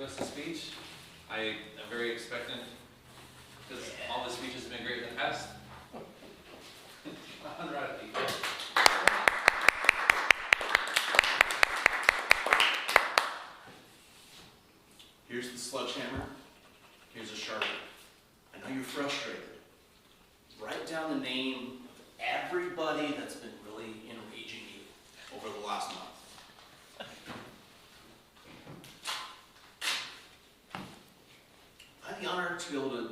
us a speech. I am very expectant because all the speeches have been great in the past. Here's the sledgehammer. Here's a Sharpie. I know you're frustrated. Write down the name of everybody that's been really enraging you over the last month. I have the honor to be able to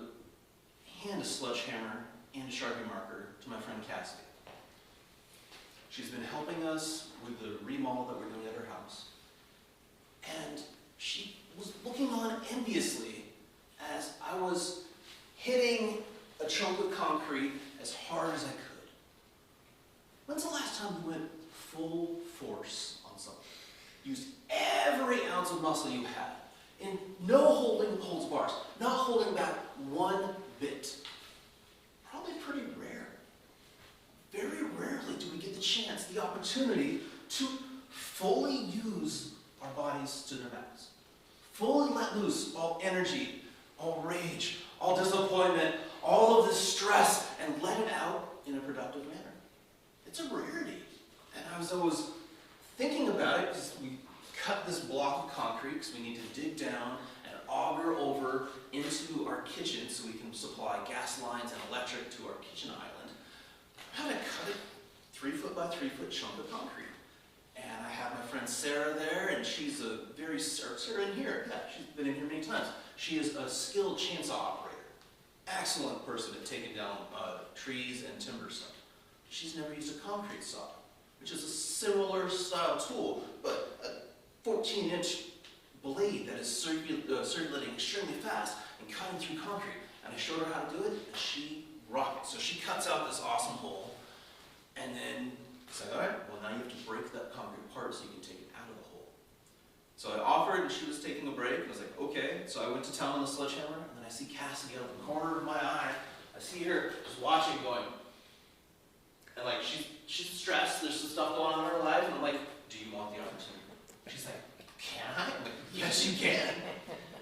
hand a sledgehammer and a Sharpie marker to my friend Cassidy. She's been helping us with the remodel that we're doing at her house. And she was looking on enviously as I was hitting a chunk of concrete as hard as I could. When's the last time you went full force on something? Used every ounce of muscle you had, and no holds bars, not holding back one bit. Probably pretty rare. Very rarely do we get the chance, the opportunity to fully use our bodies to their max. Fully let loose all energy, all rage, all disappointment, all of this stress, and let it out in a productive manner. It's a rarity. And as I was thinking about it, because we cut this block of concrete, because we need to dig down and auger over into our kitchen so we can supply gas lines and electric to our kitchen island, I had to cut a 3-foot by 3-foot chunk of concrete. And I have my friend Sarah there, and she's a very, Sarah in here, yeah, she's been in here many times. She is a skilled chainsaw operator. Excellent person at taking down trees and timber stuff. She's never used a concrete saw, which is a similar style tool, but a 14-inch blade that is circulating extremely fast and cutting through concrete. And I showed her how to do it, and she rocked it. So she cuts out this awesome hole, and then it's like, all right, well, now you have to break that concrete apart so you can take it out of the hole. So I offered, and she was taking a break, and I was like, okay. So I went to town on the sledgehammer, and then I see Cassidy out of the corner of my eye. I see her just watching, going, and like, she's stressed, there's some stuff going on in her life, and I'm like, do you want the opportunity? She's like, can I? I'm like, yes, you can.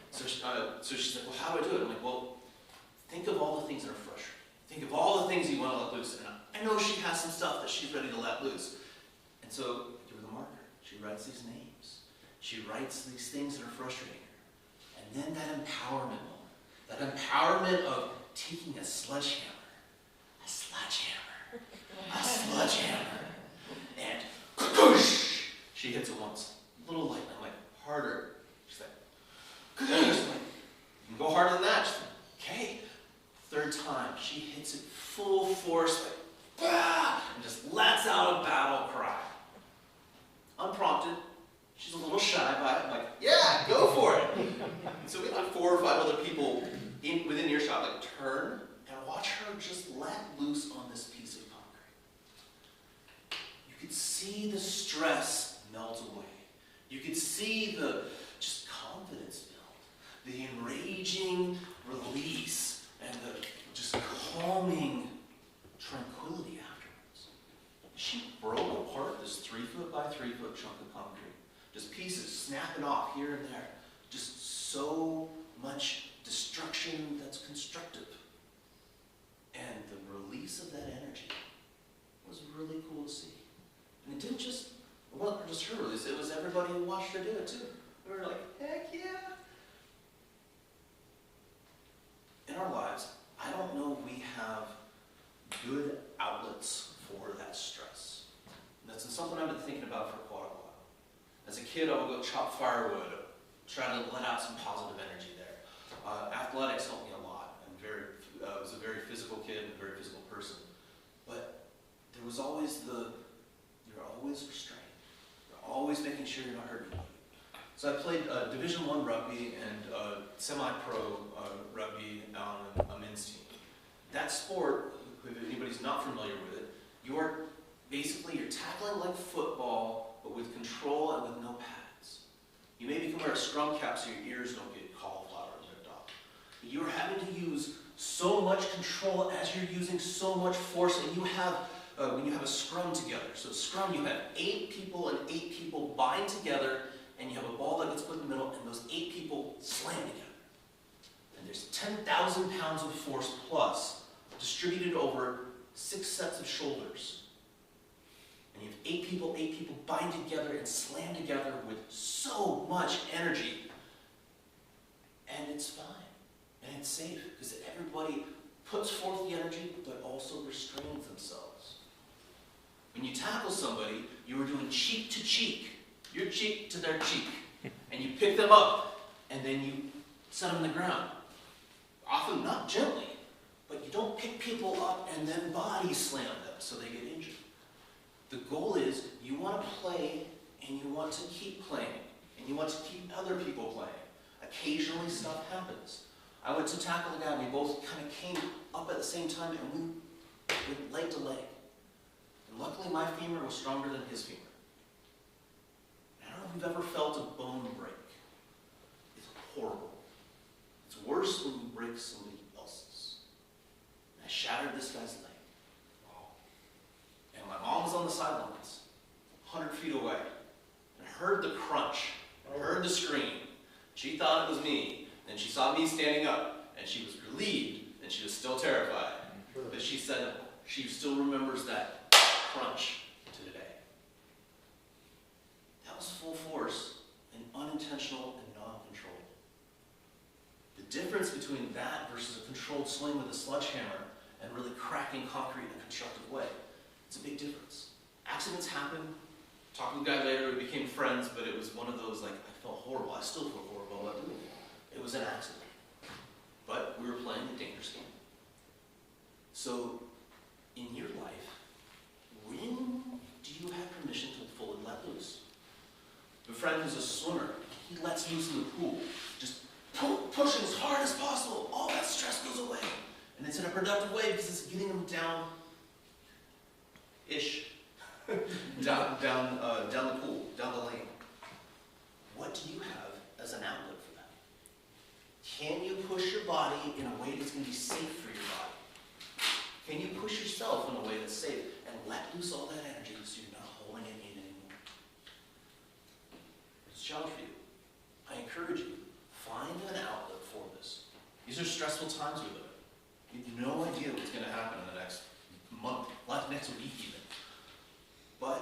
So she's like, well, how do I do it? I'm like, well, think of all the things that are frustrating. Think of all the things you want to let loose. And I know she has some stuff that she's ready to let loose. And so, give her the marker. She writes these names. She writes these things that are frustrating her. And then that empowerment moment. That empowerment of taking a sledgehammer, and whoosh, she hits it once. A little light. I'm like, harder. She's like, whoosh. I'm like, you can go harder than that. She's like, okay. Third time, she hits it full force, like, bah, and just lets out a battle cry. Unprompted. She's a little shy by it. I'm like, yeah, go for it. And so we had 4 or 5 other people within earshot, like, turn and watch her just let loose on this piece of concrete. You could see the stress melt away. You could see the just confidence build, the enraging release, and the just calming tranquility afterwards. She broke apart this 3-foot by 3-foot chunk of concrete. Just pieces snapping off here and there. Just so much destruction that's constructive. And the release of that energy was really cool to see. And it didn't just, it wasn't just her release, it was everybody who watched her do it too. We were like, heck yeah. In our lives, I don't know if we have good outlets for that stress. And that's something I've been thinking about for quite a while. As a kid, I would go chop firewood, try to let out some positive energy there. Athletics helped me a lot. I was a very physical kid and a very physical person. But there was always you're always restrained. You're always making sure you're not hurting anybody. So I played Division I rugby and semi-pro rugby on a men's team. That sport, if anybody's not familiar with it, you're tackling like football, but with control and with no pads. You maybe can wear a scrum cap so your ears don't get cauliflower ripped off. But you're having to use so much control as you're using so much force, and you have when you have a scrum together. So scrum, you have 8 people and 8 people bind together, and you have a ball that gets put in the middle, and those 8 people 100,000 pounds of force plus, distributed over 6 sets of shoulders. And you have 8 people bind together and slam together with so much energy. And it's fine. And it's safe, because everybody puts forth the energy, but also restrains themselves. When you tackle somebody, you are doing cheek to cheek. Your cheek to their cheek. And you pick them up, and then you set them on the ground. Often not gently, but you don't pick people up and then body slam them so they get injured. The goal is you want to play, and you want to keep playing, and you want to keep other people playing. Occasionally stuff happens. I went to tackle a guy, and we both kind of came up at the same time, and we went leg to leg. And luckily my femur was stronger than his femur. I don't know if you've ever felt a bone break. It's horrible. It's worse when you break somebody else's. And I shattered this guy's leg. And my mom was on the sidelines, 100 feet away, and heard the crunch, and heard the scream. She thought it was me. Then she saw me standing up, and she was relieved, and she was still terrified. But she said she still remembers that crunch to today. That was full force and unintentional and non-controlled. The difference between that versus a controlled swing with a sledgehammer and really cracking concrete in a constructive way, it's a big difference. Accidents happen. Talked to the guy later, we became friends, but it was one of those, like, I felt horrible. I still feel horrible about doing it. It was an accident. But we were playing a dangerous game. So, in your life, when do you have permission to fully let loose? My friend who's a swimmer, he lets loose in the pool. Just pushing as hard as possible. All that stress goes away. And it's in a productive way because it's getting him down-ish. down the pool, down the lane. What do you have as an outlet for that? Can you push your body in a way that's going to be safe for your body? Can you push yourself in a way that's safe and let loose all that energy so you're not holding it in anymore? It's a challenge for you. I encourage you, find an outlet for this. These are stressful times we live in. You have no idea what's going to happen in the next month, next week even. But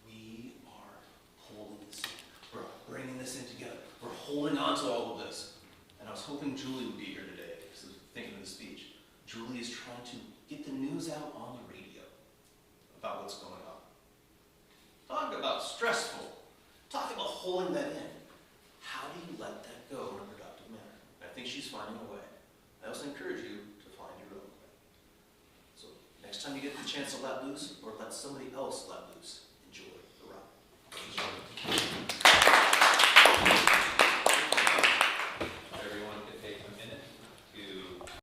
we are holding this in. We're bringing this in together. We're holding on to all of this. And I was hoping Julie would be here today, because I was thinking of the speech. Julie is trying to get the news out on the radio about what's going on. Talk about stressful. Talk about holding that in. How do you let that go in a productive manner? I think she's finding a way. I also encourage you to find your own way. So next time you get the chance to let loose, or let somebody else let loose,